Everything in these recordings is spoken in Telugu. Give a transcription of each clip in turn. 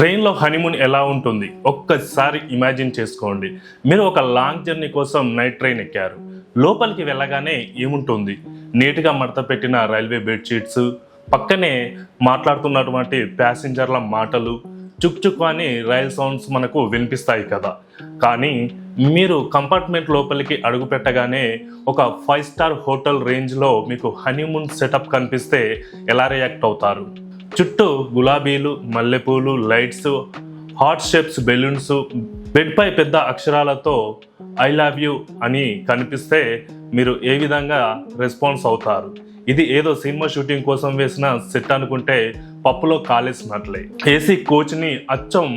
ట్రైన్లో హనీమూన్ ఎలా ఉంటుంది ఒక్కసారి ఇమాజిన్ చేసుకోండి. మీరు ఒక లాంగ్ జర్నీ కోసం నైట్ ట్రైన్ ఎక్కారు. లోపలికి వెళ్ళగానే ఏముంటుంది? నీట్గా మడత పెట్టిన రైల్వే బెడ్షీట్స్, పక్కనే మాట్లాడుతున్నటువంటి ప్యాసింజర్ల మాటలు, చుక్ చుక్ అని రైల్ సౌండ్స్ మనకు వినిపిస్తాయి కదా. కానీ మీరు కంపార్ట్మెంట్ లోపలికి అడుగు పెట్టగానే ఒక 5 స్టార్ హోటల్ రేంజ్లో మీకు హనీమూన్ సెటప్ కనిపిస్తే ఎలా రియాక్ట్ అవుతారు? చుట్టూ గులాబీలు, మల్లెపూలు, lights, heart shapes balloons, bed పై పెద్ద అక్షరాలతో ఐ లవ్ యూ అని కనిపిస్తే మీరు ఏ విధంగా రెస్పాన్స్ అవుతారు? ఇది ఏదో సినిమా షూటింగ్ కోసం వేసిన సెట్ అనుకుంటే పప్పులో కాలేసినట్లే. ఏసీ కోచ్ని అచ్చం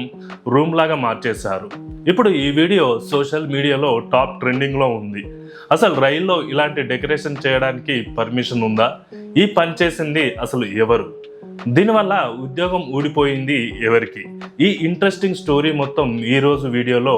రూమ్ లాగా మార్చేశారు. ఇప్పుడు ఈ వీడియో సోషల్ మీడియాలో టాప్ ట్రెండింగ్లో ఉంది. అసలు రైల్లో ఇలాంటి డెకరేషన్ చేయడానికి పర్మిషన్ ఉందా? ఈ పని చేసింది అసలు ఎవరు? దీనివల్ల ఉద్యోగం ఊడిపోయింది ఎవరికి? ఈ ఇంట్రెస్టింగ్ స్టోరీ మొత్తం ఈరోజు వీడియోలో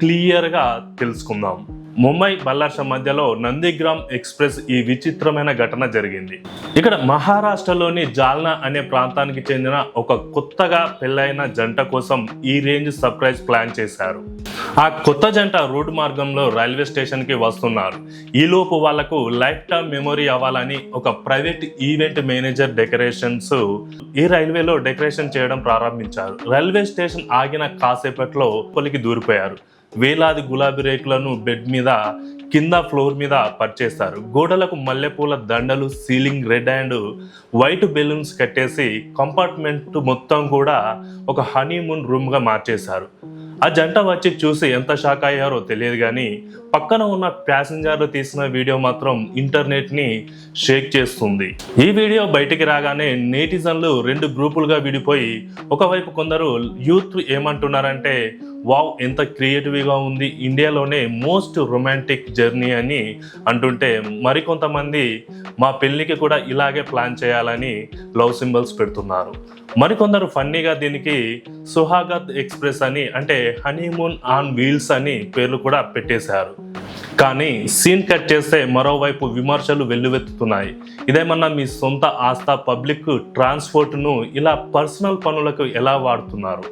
క్లియర్గా తెలుసుకుందాం. ముంబై బల్లార్షా మధ్యలో నందిగ్రామ్ ఎక్స్ప్రెస్ ఈ విచిత్రమైన ఘటన జరిగింది. ఇక్కడ మహారాష్ట్రలోని జాల్నా అనే ప్రాంతానికి చెందిన ఒక కొత్తగా పెళ్ళైన జంట కోసం ఈ రేంజ్ సర్ప్రైజ్ ప్లాన్ చేశారు. ఆ కొత్త జంట రోడ్డు మార్గంలో రైల్వే స్టేషన్కి వస్తున్నారు. ఈలోపు వాళ్లకు లైఫ్ టైమ్ మెమొరీ అవ్వాలని ఒక ప్రైవేట్ ఈవెంట్ మేనేజర్ డెకరేషన్స్ ఈ రైల్వేలో డెకరేషన్ చేయడం ప్రారంభించారు. రైల్వే స్టేషన్ ఆగిన కాసేపట్లో లోపలికి దూరిపోయారు. వేలాది గులాబీ రేకులను బెడ్ మీద, కింద ఫ్లోర్ మీద పరిచేస్తారు. గోడలకు మల్లెపూల దండలు, ceiling red and white balloons కట్టేసి కంపార్ట్మెంట్ మొత్తం కూడా ఒక హనీమూన్ రూమ్గా మార్చేశారు. ఆ జంట వచ్చి చూసి ఎంత షాక్ అయ్యారో తెలియదు కానీ పక్కన ఉన్న ప్యాసింజర్లు తీసిన వీడియో మాత్రం ఇంటర్నెట్ని షేక్ చేస్తుంది. ఈ వీడియో బయటికి రాగానే నేటిజన్లు 2 గ్రూపులుగా విడిపోయి, ఒకవైపు కొందరు యూత్ ఏమంటున్నారంటే వావ్ ఎంత క్రియేటివ్గా ఉంది, ఇండియాలోనే మోస్ట్ రొమాంటిక్ జర్నీ అని అంటుంటే, మరికొంతమంది మా పెళ్ళికి కూడా ఇలాగే ప్లాన్ చేయాలని లవ్ సింబల్స్ పెడుతున్నారు. మరికొందరు ఫన్నీగా దీనికి సుహాగత్ ఎక్స్ప్రెస్ అని, అంటే హనీమూన్ ఆన్ వీల్స్ అని పేర్లు కూడా పెట్టేశారు. కానీ సీన్ కట్ చేస్తే మరోవైపు విమర్శలు వెల్లువెత్తుతున్నాయి. ఇదేమన్నా మీ సొంత ఆస్థ పబ్లిక్ ట్రాన్స్పోర్ట్ను ఇలా పర్సనల్ పనులకు ఎలా వాడుతున్నారు?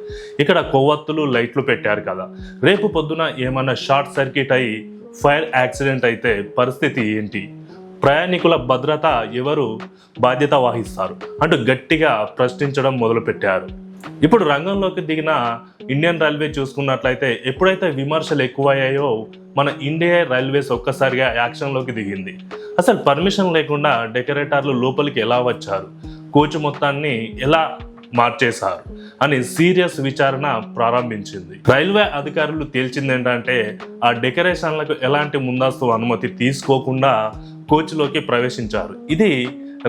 ఇక్కడ కొవ్వొత్తులు, లైట్లు పెట్టారు కదా, రేపు పొద్దున ఏమన్నా షార్ట్ సర్క్యూట్ అయి ఫైర్ యాక్సిడెంట్ అయితే పరిస్థితి ఏంటి? ప్రయాణికుల భద్రత ఎవరు బాధ్యత వహిస్తారు అంటూ గట్టిగా ప్రశ్నించడం మొదలుపెట్టారు. ఇప్పుడు రంగంలోకి దిగిన ఇండియన్ రైల్వే చూసుకున్నట్లయితే ఎప్పుడైతే విమర్శలు ఎక్కువయ్యాయో మన ఇండియన్ రైల్వేస్ ఒక్కసారిగా యాక్షన్లోకి దిగింది. అసలు పర్మిషన్ లేకుండా డెకరేటర్లు లోపలికి ఎలా వచ్చారు, కోచ్ మొత్తాన్ని ఎలా మార్చేశారు అని సీరియస్ విచారణ ప్రారంభించింది. రైల్వే అధికారులు తేల్చింది ఏంటంటే ఆ డెకరేషన్లకు ఎలాంటి ముందస్తు అనుమతి తీసుకోకుండా కోచ్లోకి ప్రవేశించారు. ఇది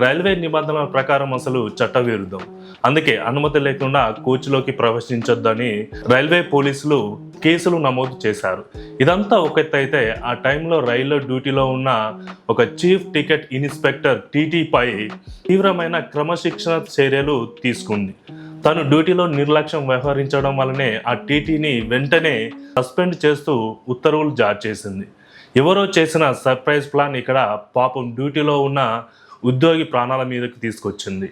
రైల్వే నిబంధనల ప్రకారం అసలు చట్టవిరుద్ధం. అందుకే అనుమతి లేకుండా కోచ్లోకి ప్రవేశించొద్దని రైల్వే పోలీసులు కేసులు నమోదు చేశారు. ఇదంతా ఒక ఎత్తు అయితే, ఆ టైంలో రైల్లో డ్యూటీలో ఉన్న ఒక చీఫ్ టికెట్ ఇన్స్పెక్టర్ టీటీపై తీవ్రమైన క్రమశిక్షణ చర్యలు తీసుకుంది. తను డ్యూటీలో నిర్లక్ష్యం వ్యవహరించడం వల్లనే ఆ టీటీని వెంటనే సస్పెండ్ చేస్తూ ఉత్తర్వులు జారీ చేసింది. ఎవరో చేసిన సర్ప్రైజ్ ప్లాన్ ఇక్కడ పాపం డ్యూటీలో ఉన్న ఉద్యోగి ప్రాణాల మీదకి తీసుకొచ్చింది.